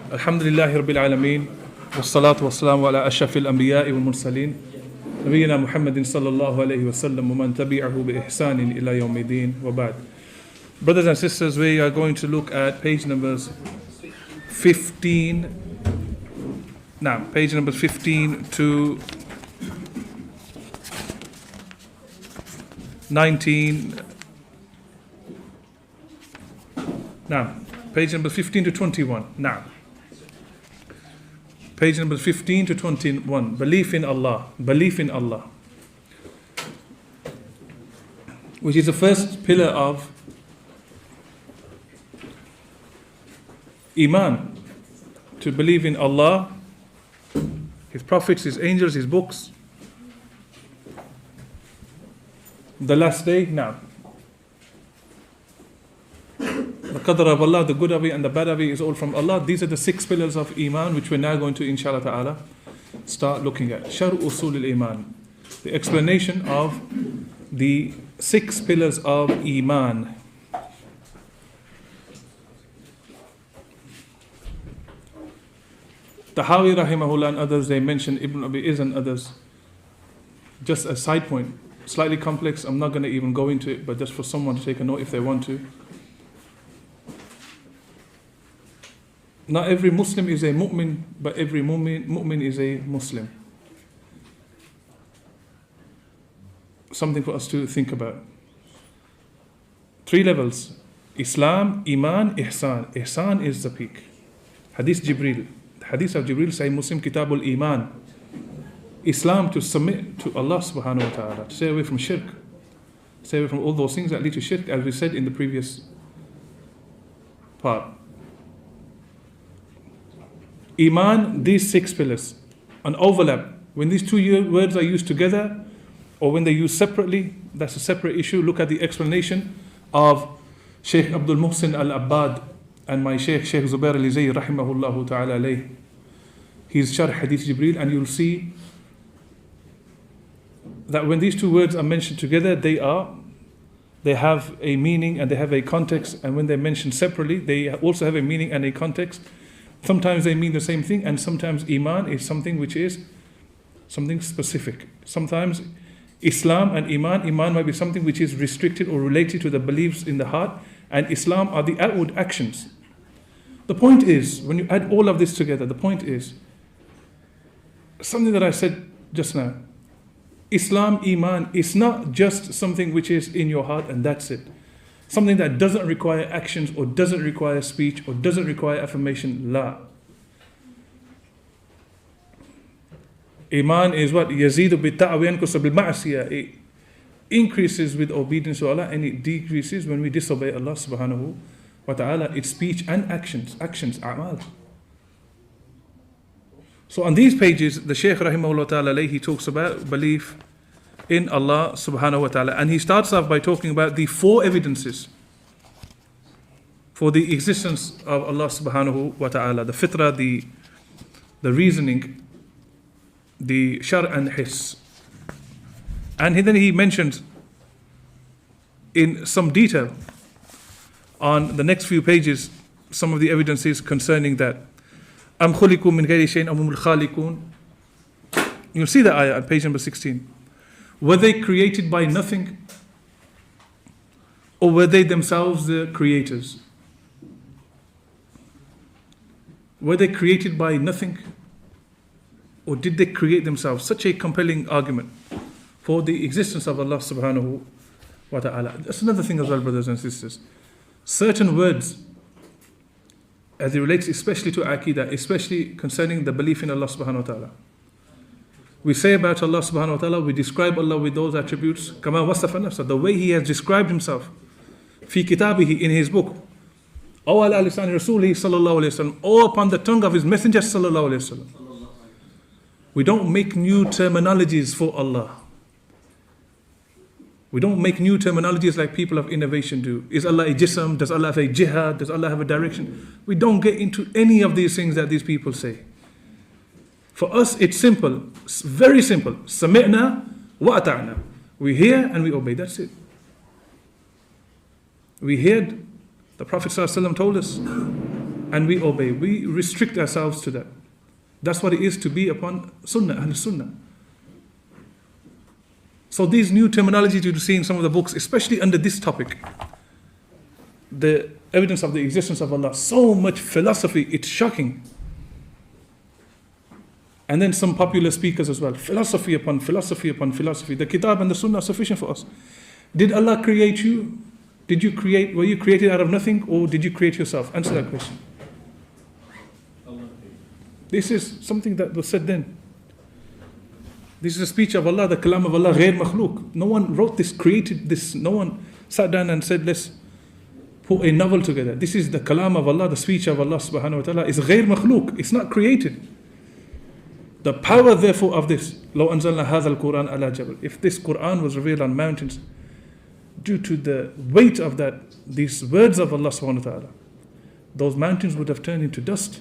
Alhamdulillahi Rabbil Alameen. Wassalatu wassalamu ala ashrafil anbiya'i wal mursaleen. Nabiyyina Muhammadin sallallahu alayhi wa sallam wa man tabi'ahu bi ihsanin ila yawmiddin wa ba'd. Brothers and sisters, we are going to look at page numbers 15. Now, page numbers 15 to 19. Now, page number 15 to 21. Now, page number 15 to 21. Belief in Allah. Belief in Allah. Which is the first pillar of Iman. To believe in Allah, His prophets, His angels, His books, the last day. Now, the qadr of Allah, the good of it and the bad of it is all from Allah. These are the 6 pillars of Iman, which we're now going to, inshallah ta'ala, start looking at. Sharh Usool Iman, the explanation of the 6 pillars of Iman. Tahawi rahimahullah and others, they mention Ibn Abi Iz and others. Just a side point, slightly complex, I'm not going to even go into it, but just for someone to take a note if they want to. Not every Muslim is a mu'min, but every mu'min is a Muslim. Something for us to think about. 3 levels: Islam, Iman, Ihsan. Ihsan is the peak. Hadith Jibreel. The Hadith of Jibreel, Sahih Muslim, Kitabul Iman. Islam, to submit to Allah subhanahu wa ta'ala, to stay away from shirk, stay away from all those things that lead to shirk, as we said in the previous part. Iman, these 6 pillars, an overlap. When these 2 words are used together or when they're used separately, that's a separate issue. Look at the explanation of Shaykh Abdul Muhsin Al-Abbad and my Shaykh Zubair Al-Izay rahimahullahu ta'ala alayh. His Sharh Hadith Jibreel, and you'll see that when these 2 words are mentioned together, they have a meaning and they have a context, and when they're mentioned separately, they also have a meaning and a context. Sometimes they mean the same thing, and sometimes Iman is something which is something specific. Sometimes Islam and Iman might be something which is restricted or related to the beliefs in the heart, and Islam are the outward actions. The point is, when you add all of this together, the point is something that I said just now. Islam, Iman is not just something which is in your heart and that's it. Something that doesn't require actions or doesn't require speech or doesn't require affirmation. La. Iman is what? Yazidu bi-ta'a wa yankusu bil-ma'asiyah. It increases with obedience to Allah and it decreases when we disobey Allah subhanahu wa ta'ala. It's speech and actions, a'mal. So on these pages, the Shaykh rahimahullah ta'ala, he talks about belief in Allah subhanahu wa ta'ala. And he starts off by talking about the 4 evidences for the existence of Allah subhanahu wa ta'ala. The fitrah, the reasoning, the Sharh and Hiss. And then he mentions in some detail on the next few pages some of the evidences concerning that. Am khuliku min ghayri shay'in am humul khaliqun. You'll see that ayah at page number 16. Were they created by nothing? Or were they themselves the creators? Were they created by nothing? Or did they create themselves? Such a compelling argument for the existence of Allah subhanahu wa ta'ala. That's another thing as well, brothers and sisters. Certain words, as it relates especially to Aqeedah, especially concerning the belief in Allah subhanahu wa ta'ala. We say about Allah subhanahu wa ta'ala, we describe Allah with those attributes, kama wasafa nafsa, the way He has described Himself, fi kitabihi, in His book, aw ala lisan rasulihi sallallahu alayhi wa sallam, or upon the tongue of His messenger sallallahu alayhi wa sallam. We don't make new terminologies for Allah. We don't make new terminologies like people of innovation do. Is Allah a jism? Does Allah have a jihad? Does Allah have a direction? We don't get into any of these things that these people say. For us, it's simple, very simple. Sami'na wa ata'na. We hear and we obey. That's it. We heard. The Prophet ﷺ told us. and we obey. We restrict ourselves to that. That's what it is to be upon Sunnah, Ahl Sunnah. So these new terminologies you see in some of the books, especially under this topic, the evidence of the existence of Allah, so much philosophy, it's shocking. And then some popular speakers as well, philosophy upon philosophy upon philosophy. The Kitab and the Sunnah are sufficient for us. Did Allah create you? Were you created out of nothing, or did you create yourself? Answer that question. This is something that was said then. This is a speech of Allah, the kalam of Allah, ghair makhluk. No one wrote this, created this. No one sat down and said, let's put a novel together. This is the kalam of Allah, the speech of Allah subhanahu wa ta'ala. It's ghair makhluk. It's not created. The power therefore of this, لو أنزلنا هذا القرآن على جبل. If this Quran was revealed on mountains, due to the weight of that, these words of Allah subhanahu wa ta'ala, those mountains would have turned into dust.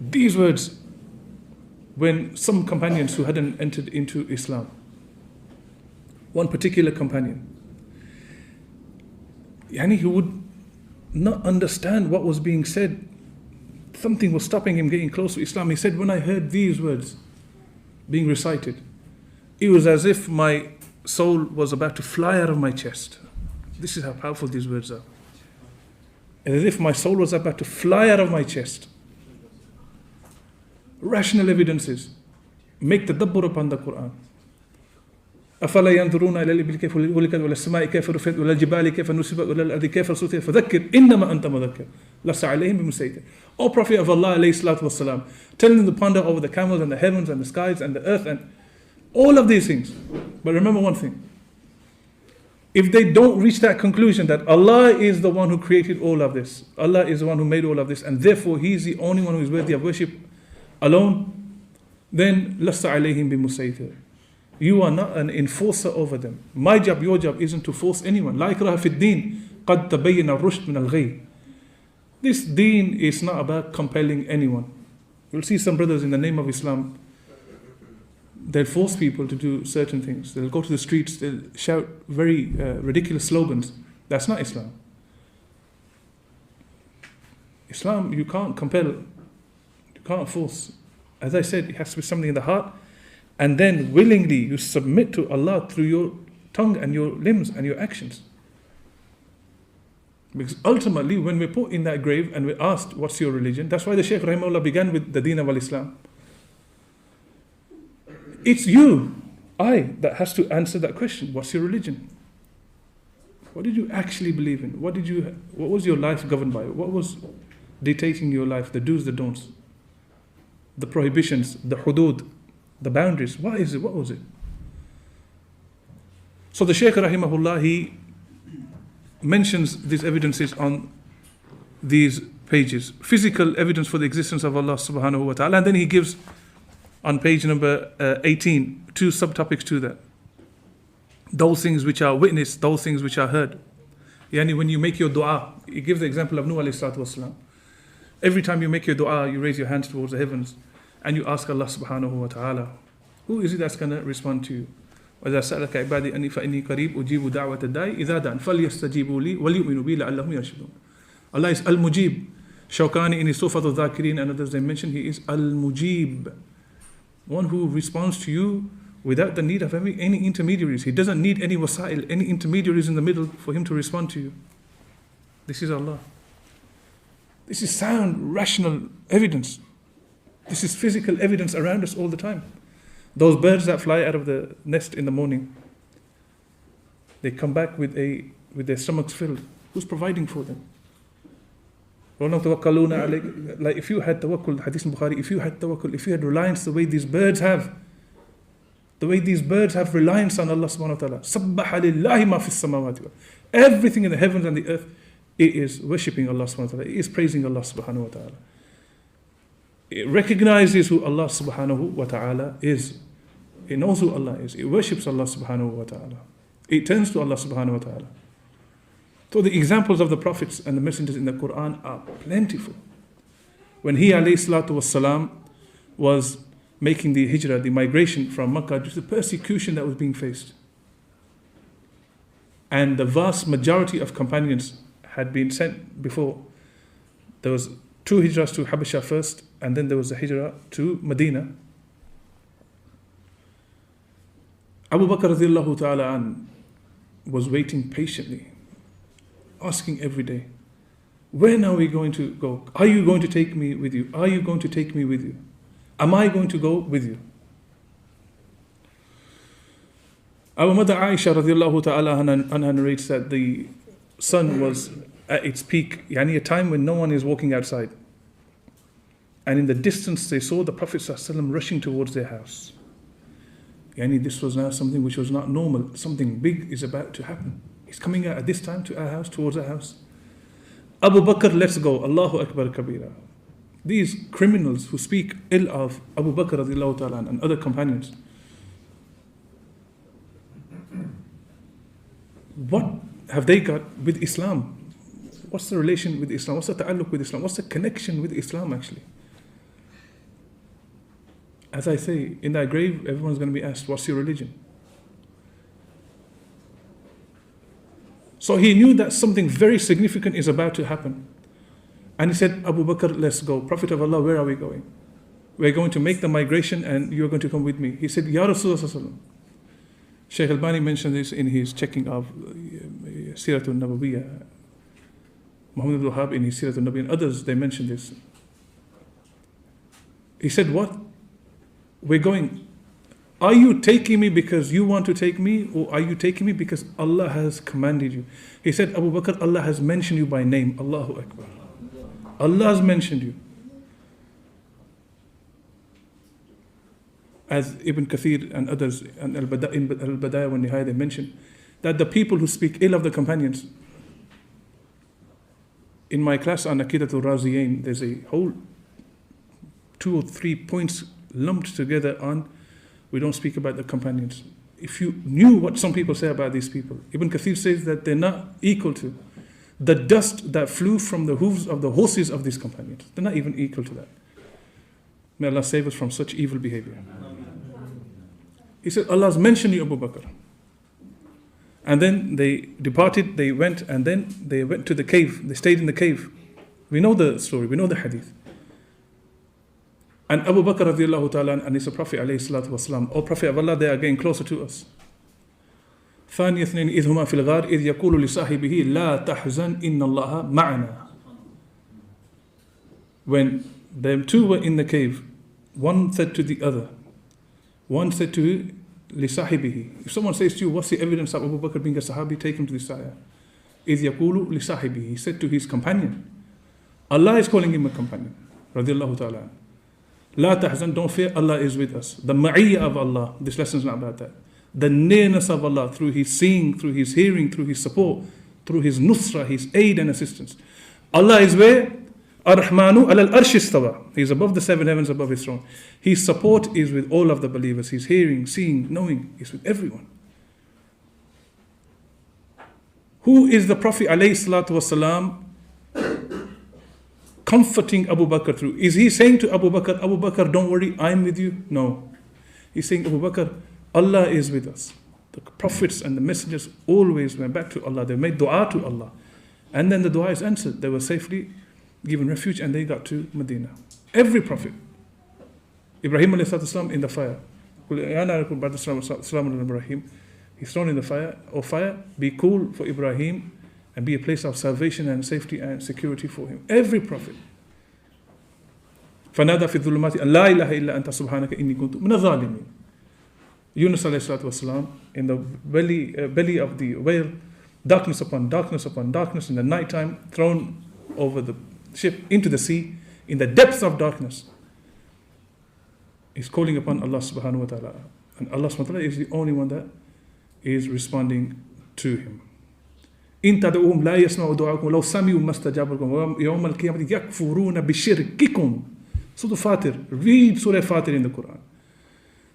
These words, when some companions who hadn't entered into Islam, one particular companion, he would not understand what was being said. Something was stopping him getting close to Islam. He said, when I heard these words being recited, it was as if my soul was about to fly out of my chest. This is how powerful these words are. As if my soul was about to fly out of my chest. Rational evidences make the tadabbur upon the Quran. أفلا ينظرون إلى الإبل كيف خلقت ولا السماء كيف رفعت ولا الجبال كيف نصبت ولا الأرض كيف سطحت فذكر إنما أنت مذكر لست عليهم بمسيطر. O Prophet of Allah alayhi salatu wasalam, telling them to ponder over the camels and the heavens and the skies and the earth and all of these things. But remember one thing. If they don't reach that conclusion that Allah is the one who created all of this, Allah is the one who made all of this, and therefore He is the only one who is worthy of worship alone, then لست عليهم بمسيطر. You are not an enforcer over them. My job, your job isn't to force anyone. لا إكراه في الدين قد تبين الرشد من الغي. This deen is not about compelling anyone. You'll see some brothers in the name of Islam, they'll force people to do certain things. They'll go to the streets, they'll shout very ridiculous slogans. That's not Islam. Islam, you can't compel, you can't force. As I said, it has to be something in the heart. And then willingly you submit to Allah through your tongue and your limbs and your actions. Because ultimately, when we're put in that grave and we're asked, what's your religion? That's why the Shaykh Rahimahullah began with the Deen of Al-Islam. It's you, that has to answer that question. What's your religion? What did you actually believe in? What was your life governed by? What was dictating your life? The do's, the don'ts, the prohibitions, the hudud, the boundaries. What is it? What was it? So the Shaykh Rahimahullah, he mentions these evidences on these pages. Physical evidence for the existence of Allah subhanahu wa ta'ala. And then he gives on page number 18 two subtopics to that. Those things which are witnessed, those things which are heard. Yani when you make your dua, he gives the example of Nuh alayhi salatu wasalam. Every time you make your dua, you raise your hands towards the heavens and you ask Allah subhanahu wa ta'ala, who is it that's going to respond to you? وَإِذَا سَأَلَكَ عِبَادِي أَنِّي فَإِنِّي قَرِيبٌ أُجِيبُ دَعْوَةَ الدَّاعِ إِذَا دَعَانِ فَلْيَسْتَجِيبُوا لِي وَلْيُؤْمِنُوا بِي لَعَلَّهُمْ يَرْشُدُونَ. Allah is Al-Mujib. Shawkani in his Tuhfatul Dhakirin and others, they mention he is Al-Mujib, one who responds to you without the need of any intermediaries. He doesn't need any wasail, any intermediaries in the middle for him to respond to you. This is Allah. This is sound, rational evidence. This is physical evidence around us all the time. Those birds that fly out of the nest in the morning, they come back with their stomachs filled. Who's providing for them? Like if you had tawakkul, Hadith in Bukhari, if you had tawakkul, if you had reliance the way these birds have reliance on Allah subhanahu wa ta'ala. Sabbaha lillahi ma fis samawati. Everything in the heavens and the earth, it is worshipping Allah subhanahu wa ta'ala. It is praising Allah subhanahu wa ta'ala. It recognizes who Allah subhanahu wa ta'ala is. It knows who Allah is. It worships Allah subhanahu wa ta'ala. It turns to Allah subhanahu wa ta'ala. So the examples of the prophets and the messengers in the Quran are plentiful. When he alayhi salatu wassalam was making the hijrah, the migration from Makkah, due to the persecution that was being faced, and the vast majority of companions had been sent before. There was 2 hijrahs to Habasha first, and then there was a hijrah to Medina. Abu Bakr radiallahu ta'ala an was waiting patiently, asking every day, when are we going to go? Are you going to take me with you? Are you going to take me with you? Am I going to go with you? Our mother Aisha radiallahu ta'ala anha narrates that the sun was at its peak, yani a time when no one is walking outside. And in the distance they saw the Prophet ﷺ rushing towards their house. Yani this was now something which was not normal. Something big is about to happen. He's coming out at this time to our house, towards our house. Abu Bakr, let's go. Allahu Akbar Kabira. These criminals who speak ill of Abu Bakr radiallahu ta'ala and other companions, what have they got with Islam? What's the relation with Islam? What's the ta'alluq with Islam? What's the connection with Islam actually? As I say, in that grave, everyone's going to be asked, what's your religion? So he knew that something very significant is about to happen. And he said, Abu Bakr, let's go. Prophet of Allah, where are we going? We're going to make the migration and you're going to come with me. He said, Ya Rasulullah. Shaykh Albani mentioned this in his checking of Siratul Nabawiyyah. Muhammad Abdul Wahab in his Siratul Nabi and others, they mentioned this. He said, what? We're going. Are you taking me because you want to take me, or are you taking me because Allah has commanded you? He said, Abu Bakr, Allah has mentioned you by name. Allahu Akbar. Allah has mentioned you. As Ibn Kathir and others, and Al-Badaya wa Nihaya, they mention that the people who speak ill of the companions, in my class on Aqeedah al-Raziyain, there's a whole 2 or 3 points lumped together on we don't speak about the companions. If you knew what some people say about these people, Ibn Kathir says that they're not equal to the dust that flew from the hooves of the horses of these companions. They're not even equal to that. May Allah save us from such evil behavior. He said, Allah has mentioned you, Abu Bakr. And then they departed, they went, and then they went to the cave. They stayed in the cave. We know the story, we know the hadith. And Abu Bakr radiallahu ta'ala and it's the Prophet alayhi salatu wasalam, O Prophet of Allah, they are getting closer to us. ثاني اثنين إذ هما في الغار إذ يقول لصاحبه لا تحزن إن الله معنا. When them two were in the cave, one said to the other, one said to لصاحبه. If someone says to you, what's the evidence of Abu Bakr being a Sahabi, take him to this ayah. إذ يقول لصاحبه. He said to his companion. Allah is calling him a companion. Radiallahu ta'ala. La tahzan, don't fear, Allah is with us. The ma'iyya of Allah, this lesson is not about that. The nearness of Allah through His seeing, through His hearing, through His support, through His nusra, His aid and assistance. Allah is where? Ar-Rahmanu ala al-arsh istawa. He is above the 7 heavens, above His throne. His support is with all of the believers. His hearing, seeing, knowing is with everyone. Who is the Prophet alayhi salatu wasalam comforting Abu Bakr through? Is he saying to Abu Bakr, don't worry, I'm with you? No. He's saying, Abu Bakr, Allah is with us. The prophets and the messengers always went back to Allah. They made dua to Allah. And then the dua is answered. They were safely given refuge and they got to Medina. Every prophet. Ibrahim alayhi salam in the fire. He's thrown in the fire. O fire, be cool for Ibrahim and be a place of salvation and safety and security for him. Every prophet. فَنَادَى فِي الظُّلُمَاتِ أَنْ لَا إِلَهَ إِلَّا أَنْتَ سُبْحَانَكَ إِنِّي كُنْتُ مِنَ الظَّالِمِينَ. Yunus alayhi salatu wasalam, in the belly of the whale, darkness upon darkness upon darkness in the night time, thrown over the ship into the sea, in the depths of darkness. He's calling upon Allah subhanahu wa ta'ala. And Allah subhanahu wa ta'ala is the only one that is responding to him. إن تدعوهم لا يسمعوا دعاءكم لو سمعوا ما استجابوا لكم يوم القيامة يكفرون بشرككم. Surah Fatir. Read Surah Fatir in the Quran.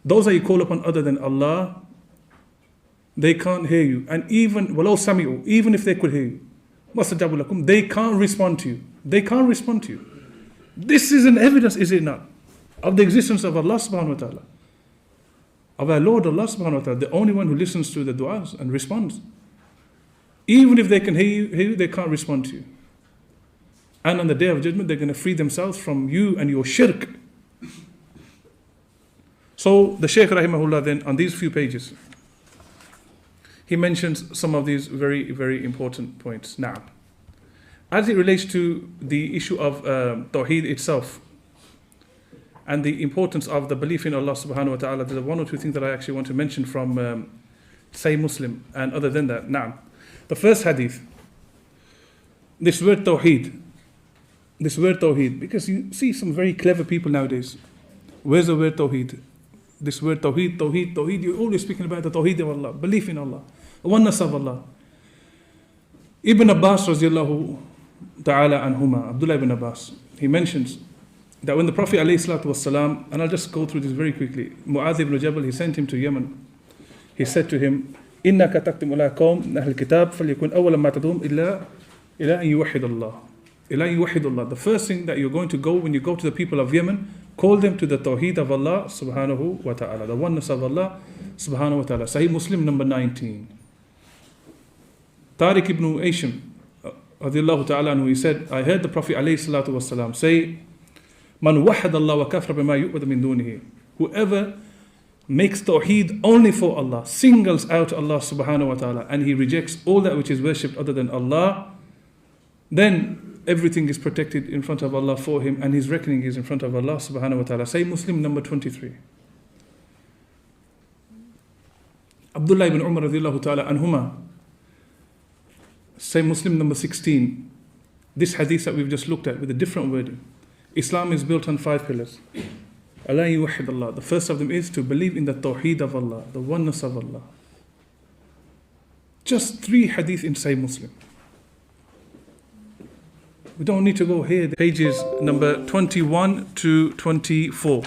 Those that you call upon other than Allah, they can't hear you. And even وَلَوْ سَمِعُوا, even if they could hear you, مَا اسْتَجَابُوا لَكُمْ, they can't respond to you. They can't respond to you. This is an evidence, is it not, of the existence of Allah subhanahu wa ta'ala, of our Lord Allah subhanahu wa ta'ala, the only one who listens to the du'as and responds. Even if they can hear you, they can't respond to you. And on the Day of Judgment, they're going to free themselves from you and your shirk. So the Shaykh rahimahullah then, on these few pages, he mentions some of these very, very important points. Now, as it relates to the issue of Tawhid itself, and the importance of the belief in Allah subhanahu wa ta'ala, there's one or two things that I actually want to mention from Sahih Muslim, and other than that, now, the first hadith, this word Tawhid, because you see some very clever people nowadays. Where's the word Tawhid? This word Tawhid, you're always speaking about the Tawhid of Allah, belief in Allah, oneness of Allah. Ibn Abbas radiallahu ta'ala anhuma, Abdullah ibn Abbas, he mentions that when the Prophet ﷺ, and I'll just go through this very quickly, Mu'adh ibn Jabal, he sent him to Yemen. He said to him, إِنَّكَ تَقْتِمُ عَلَىٰ قَوْمٍ أَهْلِ الْكِتَابِ فَلْيَكُنْ أَوَّلَ مَا تَدْعُوهُمْ إِلَّا أَن يُوحِدَ اللَّهِ إِلَّا أَن يُوحِدَ اللَّهِ. The first thing that you're going to go, when you go to the people of Yemen, call them to the Tawheed of Allah subhanahu wa ta'ala, the oneness of Allah subhanahu wa ta'ala. Sahih Muslim number 19. Tariq ibn Ashim, radiallahu ta'ala anhu, he said, I heard the Prophet ﷺ say, Man wahad Allah wa kafra bima yu'badu min dunihi. Whoever makes Tawheed only for Allah, singles out Allah subhanahu wa ta'ala, and he rejects all that which is worshipped other than Allah, then everything is protected in front of Allah for him, and his reckoning is in front of Allah subhanahu wa ta'ala. Say Muslim number 23. Abdullah ibn Umar radiallahu ta'ala anhuma, say Muslim number 16. This hadith that we've just looked at with a different wording. Islam is built on 5 pillars. Allah yuwahid Allah. The first of them is to believe in the Tawheed of Allah, the oneness of Allah. Just 3 hadith in Sahih Muslim. We don't need to go here. Pages number 21 to 24.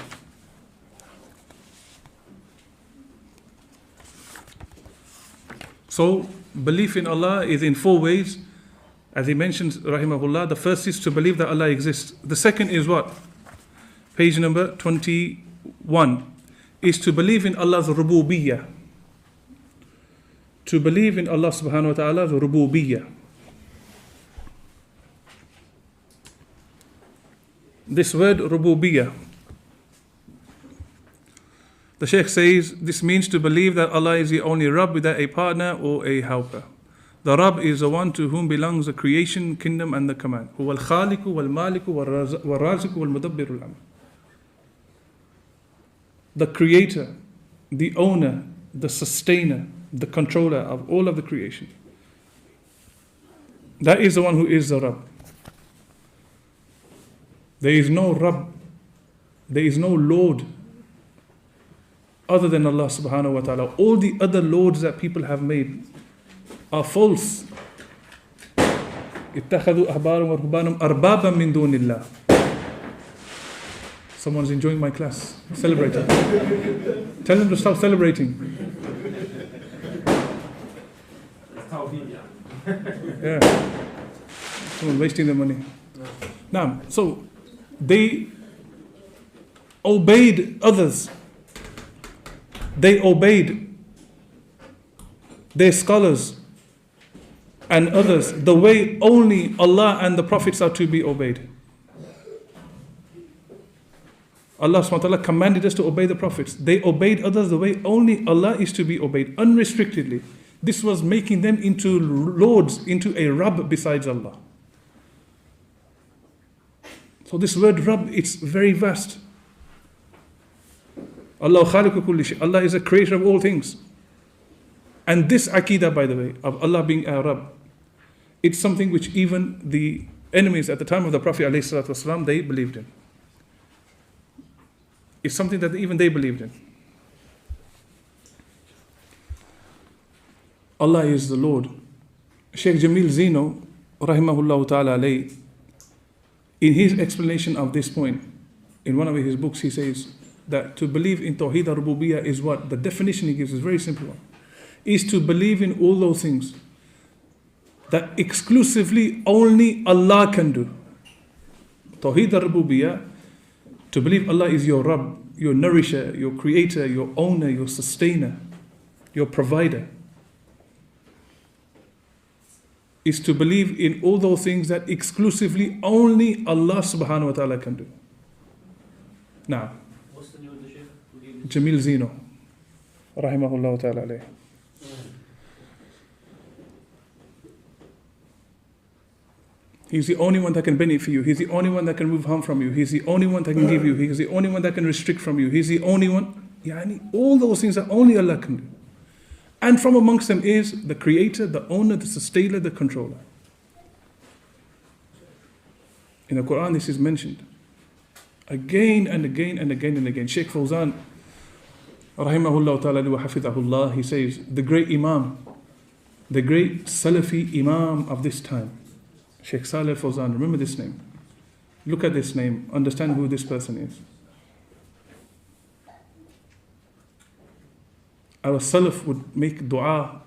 So, belief in Allah is in 4 ways. As he mentions, rahimahullah, the first is to believe that Allah exists. The second is what? Page number 21. Is to believe in Allah's Rububiyyah. To believe in Allah subhanahu wa ta'ala's Rububiyyah. This word Rububiyyah, the Shaykh says, this means to believe that Allah is the only Rabb without a partner or a helper. The Rabb is the one to whom belongs the creation, kingdom and the command. Huwa al-Khaliqu wal-Maliku wal-Raziqu wal-Mudabbiru al-Amr. The creator, the owner, the sustainer, the controller of all of the creation. That is the one who is the Rabb. There is no Rabb, there is no Lord other than Allah subhanahu wa ta'ala. All the other lords that people have made are false. اتخذوا أحبارهم ورهبانهم أربابا من دون الله. Someone's enjoying my class, celebrating. Tell them to stop celebrating. Yeah. Someone wasting their money. Now, so they obeyed others. They obeyed their scholars and others the way only Allah and the Prophets are to be obeyed. Allah subhanahu wa ta'ala commanded us to obey the Prophets. They obeyed others the way only Allah is to be obeyed, unrestrictedly. This was making them into lords, into a Rabb besides Allah. So this word Rabb, it's very vast. Allah khaliqu kulli shay. Allah is a creator of all things. And this Aqeedah, by the way, of Allah being our Rabb, it's something which even the enemies at the time of the Prophet ﷺ, they believed in. It's something that even they believed in. Allah is the Lord. Shaykh Jamil Zino, rahimahullah ta'ala alayhi, in his explanation of this point, in one of his books, he says that to believe in Tawhid al-Rububiyyah is what? The definition he gives is a very simple one. Is to believe in all those things that exclusively only Allah can do. Tawhid al-Rububiyyah, to believe Allah is your Rabb, your nourisher, your creator, your owner, your sustainer, your provider. is to believe in all those things that exclusively only Allah subhanahu wa ta'ala can do. Now, What's the name of the Shaykh? Jamil Zino, rahimahullah ta'ala alayhi. He's the only one that can benefit you. He's the only one that can remove harm from you. He's the only one that can give you. He's the only one that can restrict from you. He's the only one. Yani, all those things that only Allah can do. And from amongst them is the creator, the owner, the sustainer, the controller. In the Quran, this is mentioned again and again and again and again. Shaykh Fawzan, rahimahullah ta'ala wa hafidhahullah, he says, the great Imam, the great Salafi Imam of this time, Shaykh Saleh Fawzan, remember this name. Look at this name, understand who this person is. Our Salaf would make dua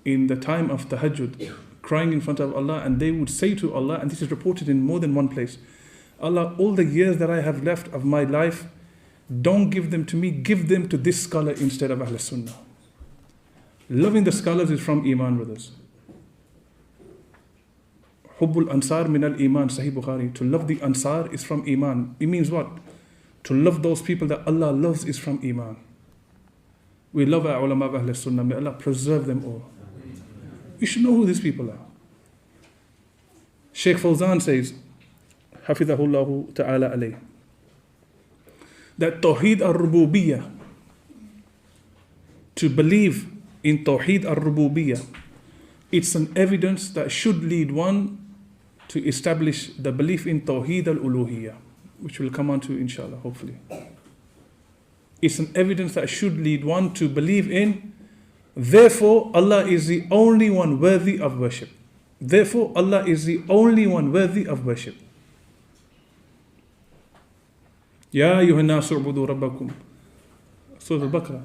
in the time of tahajjud, crying in front of Allah, and they would say to Allah, and this is reported in more than one place, Allah, all the years that I have left of my life, don't give them to me, give them to this scholar instead of Ahl Sunnah. Loving the scholars is from Iman, brothers. Hubbul Ansar min al Iman, Sahih Bukhari. To love the Ansar is from Iman. It means what? To love those people that Allah loves is from Iman. We love our ulama of Ahl Sunnah. May Allah preserve them all. You should know who these people are. Shaykh Fawzan says, Hafidhahullahu ta'ala alayh, that Tawhid al-Rububiyyah, to believe in Tawhid al-Rububiyyah, it's an evidence that should lead one to establish the belief in Tawhid al-Uluhiyyah, which we'll come on to inshallah, hopefully. It's an evidence that should lead one to believe in, therefore Allah is the only one worthy of worship. Therefore Allah is the only one worthy of worship. Ya ayyuhan nasu ubudu rabbakum. Surah Al-Baqarah.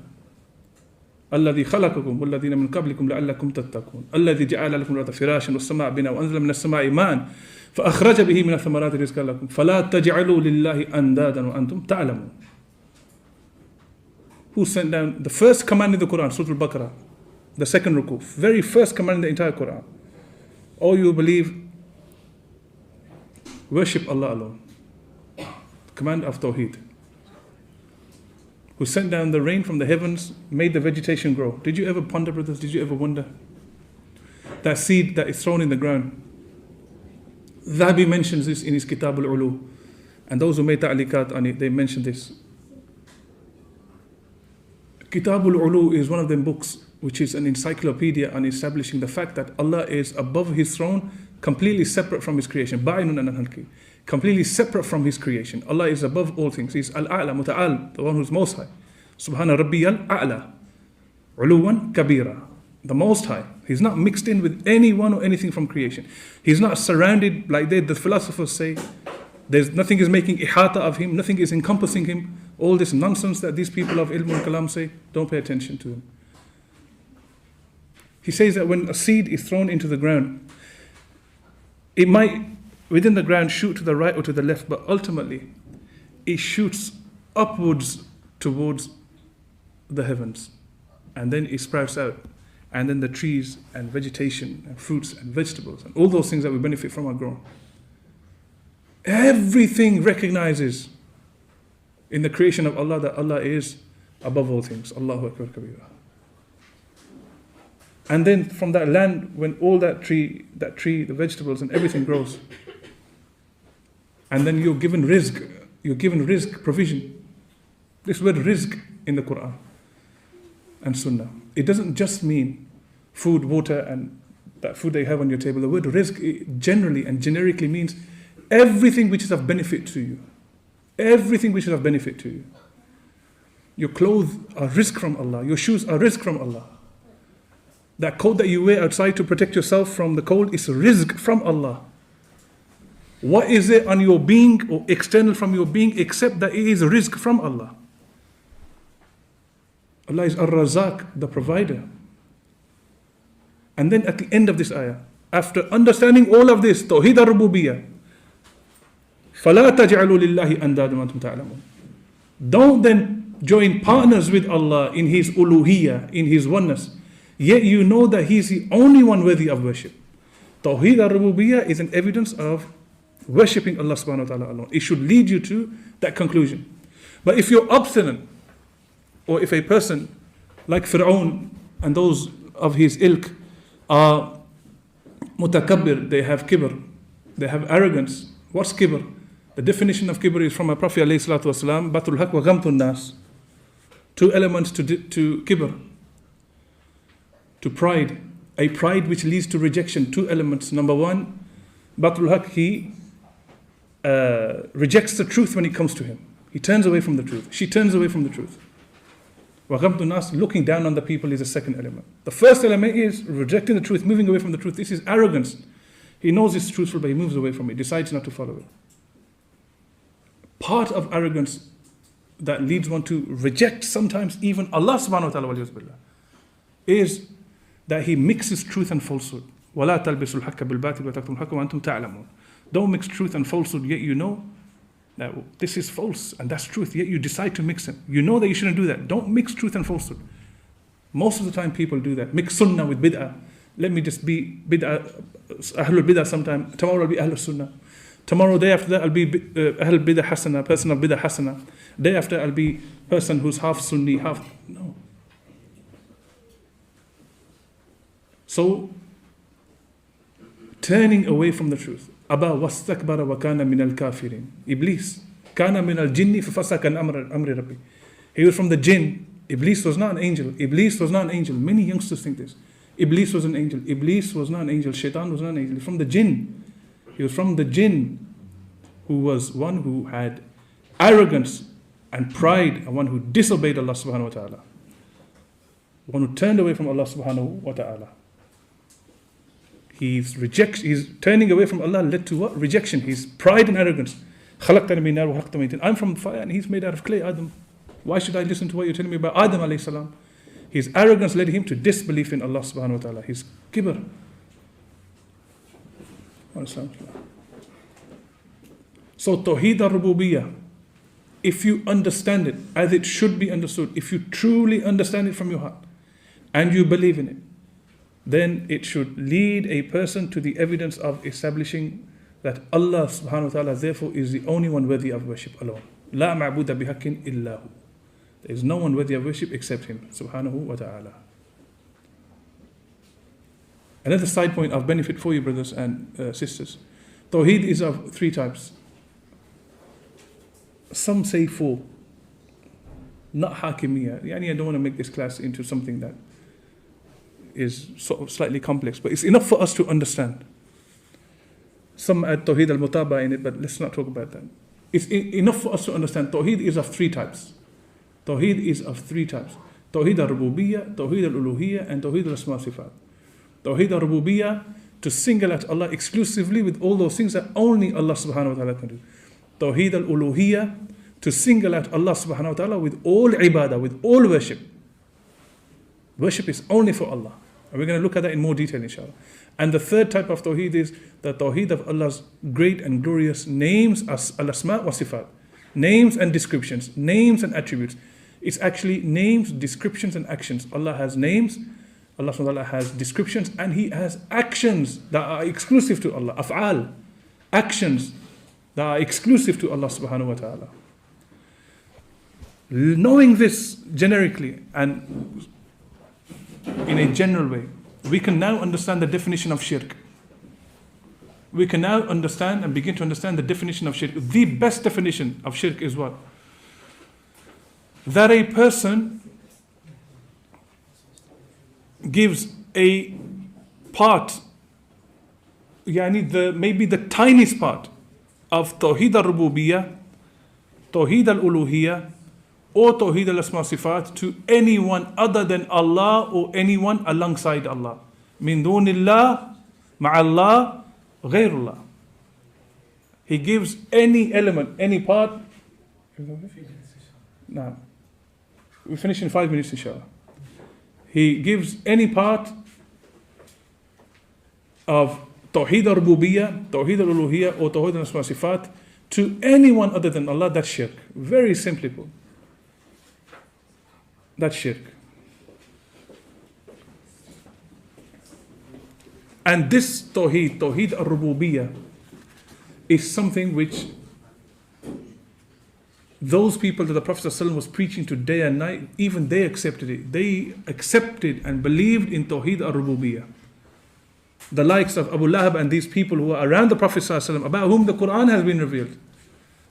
الذي خلقكم والذين من قبلكم لعلكم تتقون الذي جعل لكم الأرض فراشا والسماء بناء وأنزل من السماء ماء فأخرج به من الثمرات رزقا لكم فلا تجعلوا لله أندادا وأنتم تعلمون. Who sent down the first command in the Quran, Surah Al-Baqarah, the second ruku, very first command in the entire Quran. Oh, you believe, worship Allah alone. Command of Tawheed. Who sent down the rain from the heavens, made the vegetation grow. Did you ever ponder, brothers? Did you ever wonder? That seed that is thrown in the ground. Dhabi mentions this in his Kitab al-Ulu. And those who made ta'liqat on it, they mention this. Kitab al-Ulu is one of them books which is an encyclopedia on establishing the fact that Allah is above His throne, completely separate from His creation. Ba'inun an halki. Completely separate from His creation. Allah is above all things. He's Al-A'la, Muta'al, the one who's most high. Subhana Rabbiyal A'la. Uluwan Kabira. The most high. He's not mixed in with anyone or anything from creation. He's not surrounded like the philosophers say. There's nothing is making ihata of Him. Nothing is encompassing Him. All this nonsense that these people of Ilm al-Kalam say, don't pay attention to Him. He says that when a seed is thrown into the ground, it might within the ground shoot to the right or to the left, but ultimately it shoots upwards towards the heavens, and then it sprouts out, and then the trees and vegetation and fruits and vegetables and all those things that we benefit from are grown. Everything recognizes in the creation of Allah that Allah is above all things. Allahu Akbar Kabira. And then from that land, when all that tree, the vegetables and everything grows, and then you're given rizq, provision. This word rizq in the Quran and Sunnah, it doesn't just mean food, water, and that food that you have on your table. The word rizq generally and generically means everything which is of benefit to you. Everything which is of benefit to you. Your clothes are rizq from Allah. Your shoes are rizq from Allah. That coat that you wear outside to protect yourself from the cold is rizq from Allah. What is it on your being or external from your being except that it is rizq from Allah? Allah is Ar-Razaq, the provider. And then at the end of this ayah, after understanding all of this, Tawhid al-Rububiyyah, فَلَا تَجْعَلُوا لِلَّهِ أَنْدَادًا وَأَنْتُمْ تَعْلَمُونَ. Don't then join partners with Allah in His uluhiyyah, in His oneness. Yet you know that He is the only one worthy of worship. Tawhid al-Rububiyyah is an evidence of worshipping Allah subhanahu wa ta'ala alone. It should lead you to that conclusion. But if you're obstinate, or if a person like Fir'aun and those of his ilk are mutakabbir, they have kibr, they have arrogance. What's kibr? The definition of kibr is from our Prophet alayhi salatu wasalam, batul haq wa ghamtun nas. Two elements to kibr, to pride. A pride which leads to rejection. Two elements. Number one, batul haq, he rejects the truth when it comes to him. He turns away from the truth. She turns away from the truth. Wa ghamtun nas, looking down on the people, is the second element. The first element is rejecting the truth, moving away from the truth. This is arrogance. He knows it's truthful, but he moves away from it, decides not to follow it. Part of arrogance that leads one to reject sometimes even Allah subhanahu wa ta'ala is that he mixes truth and falsehood. وَلَا تَلْبِسُوا الْحَقَّ بِالْبَاطِلِ وَتَكْتُمُوا الْحَقَّ وَأَنْتُمْ تَعْلَمُونَ. Don't mix truth and falsehood, yet you know that this is false and that's truth, yet you decide to mix them. You know that you shouldn't do that. Don't mix truth and falsehood. Most of the time people do that. Mix sunnah with bid'ah. Let me just be bid'ah, ahlul bid'ah sometime. Tomorrow I'll be ahlul sunnah. Tomorrow, day after that, I'll be ahlul bid'ah hasana, person of bid'ah hasana. Day after, I'll be person who's half Sunni, half... No. So, turning away from the truth. Aba wastakbara wa kana min al-kafirin. Iblis. Kana min al-jinni fafasaka an amri rabbi. He was from the jinn. Iblis was not an angel. Iblis was not an angel. Many youngsters think this. Iblis was an angel. Iblis was not an angel. Shaitan was not an angel. He was from the jinn. He was from the jinn, who was one who had arrogance and pride, and one who disobeyed Allah subhanahu wa ta'ala. One who turned away from Allah subhanahu wa ta'ala. His turning away from Allah led to what? Rejection. His pride and arrogance. خَلَقْتَنِ مِن نَارٍ وَخَلَقْتَنِ مِن طِينٍ. I'm from fire and he's made out of clay, Adam. Why should I listen to what you're telling me about Adam alayhi salam? His arrogance led him to disbelief in Allah subhanahu wa ta'ala. His kibr. So Tawhid al-Rububiyyah, if you understand it as it should be understood, if you truly understand it from your heart and you believe in it, then it should lead a person to the evidence of establishing that Allah subhanahu wa ta'ala therefore is the only one worthy of worship alone. La ma'buda bihaqqin illa hu. There is no one worthy of worship except him subhanahu wa ta'ala. Another side point of benefit for you, brothers and sisters. Tawheed is of three types. Some say four. Not hakimiyah. I don't want to make this class into something that is sort of slightly complex, but it's enough for us to understand. Some add Tawheed al-Mutaba in it, but let's not talk about that. It's enough for us to understand. Tawheed is of three types. Tawheed is of three types. Tawheed al-Rububiyyah, Tawheed al-Uluhiyyah, and Tawheed al-Asma Sifat. Tawheed al-Rububiyyah, to single out Allah exclusively with all those things that only Allah subhanahu wa ta'ala can do. Tawheed al-Uluhiyyah, to single out Allah subhanahu wa ta'ala with all ibadah, with all worship. Worship is only for Allah. And we're going to look at that in more detail, inshallah. And the third type of Tawheed is the Tawheed of Allah's great and glorious names, as al-Asma wa Sifat. Names and descriptions, names and attributes. It's actually names, descriptions, and actions. Allah has names, Allah subhanahu wa ta'ala has descriptions, and He has actions that are exclusive to Allah. Af'al, actions that are exclusive to Allah subhanahu wa ta'ala. Knowing this generically and in a general way, we can now understand the definition of shirk. We can now understand and begin to understand the definition of shirk. The best definition of shirk is what? That a person gives a part, maybe the tiniest part of Tawheed al-Rububiyyah, Tawheed al-Uluhiyyah, or Tawheed al-Asma Sifat to anyone other than Allah or anyone alongside Allah. Min dunillah, ma'allah, ghayrullah. He gives any element, any part. Now, we finish in 5 minutes, inshallah. He gives any part of Tawheed al-Rububiyyah, Tawheed al-Uluhiyyah, or Tawheed al-Asma Sifat to anyone other than Allah. That's shirk. Very simply put. That's shirk. And this Tawhid al-Rububiyyah, is something which those people that the Prophet ﷺ was preaching to day and night, even they accepted it. They accepted and believed in Tawhid al-Rububiyyah. The likes of Abu Lahab and these people who are around the Prophet ﷺ, about whom the Quran has been revealed,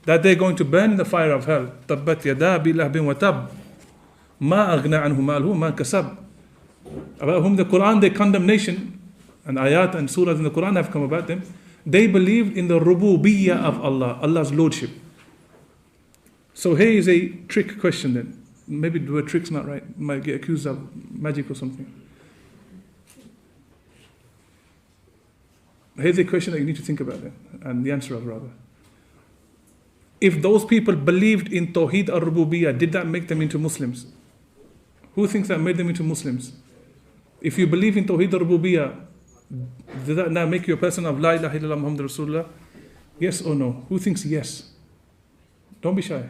that they're going to burn in the fire of hell. Tabbat yada abi lahabin wa tab, ma aghna anhu malhu ma kasab. About whom the Quran, their condemnation, and ayat and surahs in the Quran have come about them. They believed in the Rububiyyah of Allah, Allah's lordship. So here is a trick question then. Maybe the word trick's not right. Might get accused of magic or something. Here's a question that you need to think about then, and the answer of rather. If those people believed in Tawhid al-Rububiyyah, did that make them into Muslims? Who thinks that made them into Muslims? If you believe in Tawhid al-Rububiyyah, did that now make you a person of La ilaha illallah Muhammad Rasulullah? Yes or no? Who thinks yes? Don't be shy.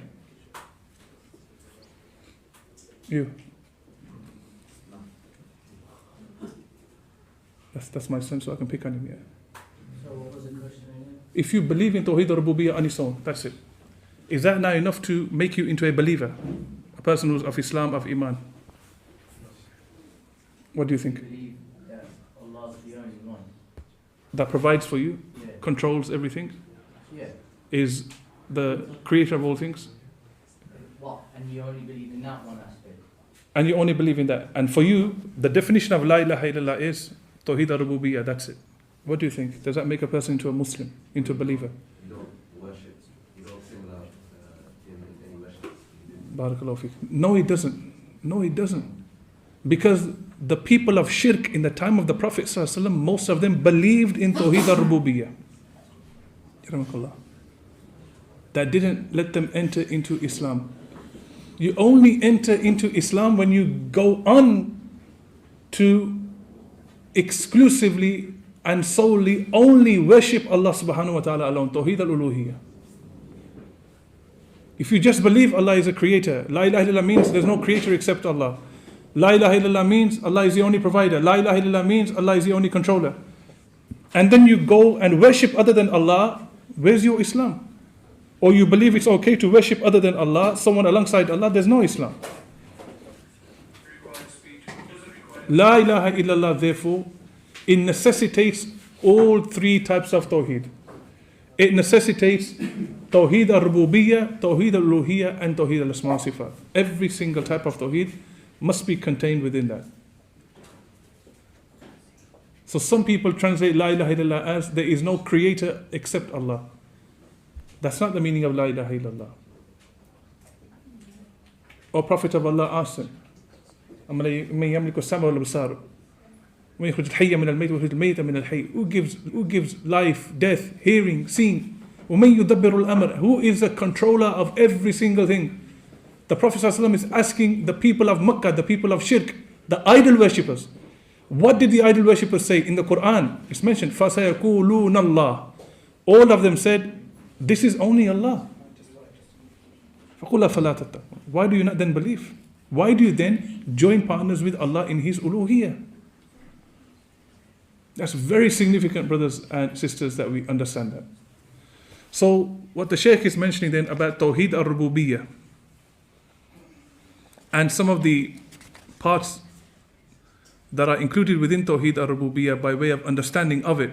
You. That's my son, so I can pick on him, yeah. So what was the question again? If you believe in Tawhid al-Rububiyyah on its own, that's it. Is that now enough to make you into a believer? A person who's of Islam, of Iman? What do you think? Believe that Allah is the only one. That provides for you, Yeah. controls everything, Yeah. is the creator of all things, What? And you only believe in that one aspect. and you only believe in that. And for you, the definition of La ilaha illallah is Tawhid al-Rububiyyah, that's it. What do you think? Does that make a person into a Muslim, into a believer? You don't worship, you don't similar in any worship. Barakallahu feek. No, it doesn't. No, it doesn't. Because the people of Shirk in the time of the Prophet ﷺ, most of them believed in Tawhid al-Rububiyyah. Yarhamakallah. That didn't let them enter into Islam. You only enter into Islam when you go on to exclusively and solely only worship Allah subhanahu wa ta'ala alone. Tawhid al-Uluhiyyah. If you just believe Allah is a creator, La ilaha illallah means there's no creator except Allah. La ilaha illallah means Allah is the only provider. La ilaha illallah means Allah is the only controller. And then you go and worship other than Allah, where's your Islam? Or you believe it's okay to worship other than Allah, someone alongside Allah, there's no Islam. La ilaha illallah, therefore, it necessitates all three types of Tawheed. It necessitates Tawheed al-Rububiyyah, Tawheed al-Uluhiyyah, and Tawheed al-Asma wa Sifat. Every single type of Tawheed must be contained within that. So some people translate La ilaha illallah as there is no creator except Allah. That's not the meaning of La ilaha illallah. Or Prophet of Allah asked him, who gives life, death, hearing, seeing? Who is the controller of every single thing? The Prophet ﷺ is asking the people of Makkah, the people of Shirk, the idol worshippers. What did the idol worshippers say in the Quran? It's mentioned, فَسَيَقُولُونَ اللَّهِ. All of them said, this is only Allah. فَقُلَّ فَلَا تَتَّقُونَ. Why do you not then believe? Why do you then join partners with Allah in His uluhiyyah? That's very significant, brothers and sisters, that we understand that. So what the Shaykh is mentioning then about Tawheed al-Rububiyyah and some of the parts that are included within Tawheed al-Rububiyyah by way of understanding of it.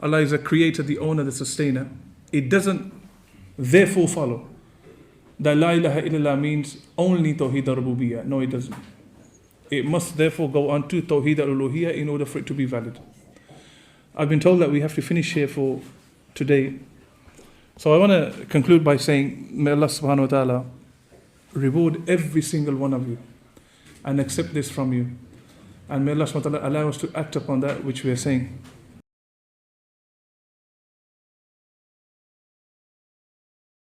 Allah is a creator, the owner, the sustainer. It doesn't therefore follow that La ilaha illallah means only Tawheed al-Rububiyyah. No, it doesn't. It must therefore go on to Tawheed al-Uluhiyyah in order for it to be valid. I've been told that we have to finish here for today. So I want to conclude by saying, may Allah subhanahu wa ta'ala reward every single one of you and accept this from you. And may Allah subhanahu wa ta'ala allow us to act upon that which we are saying.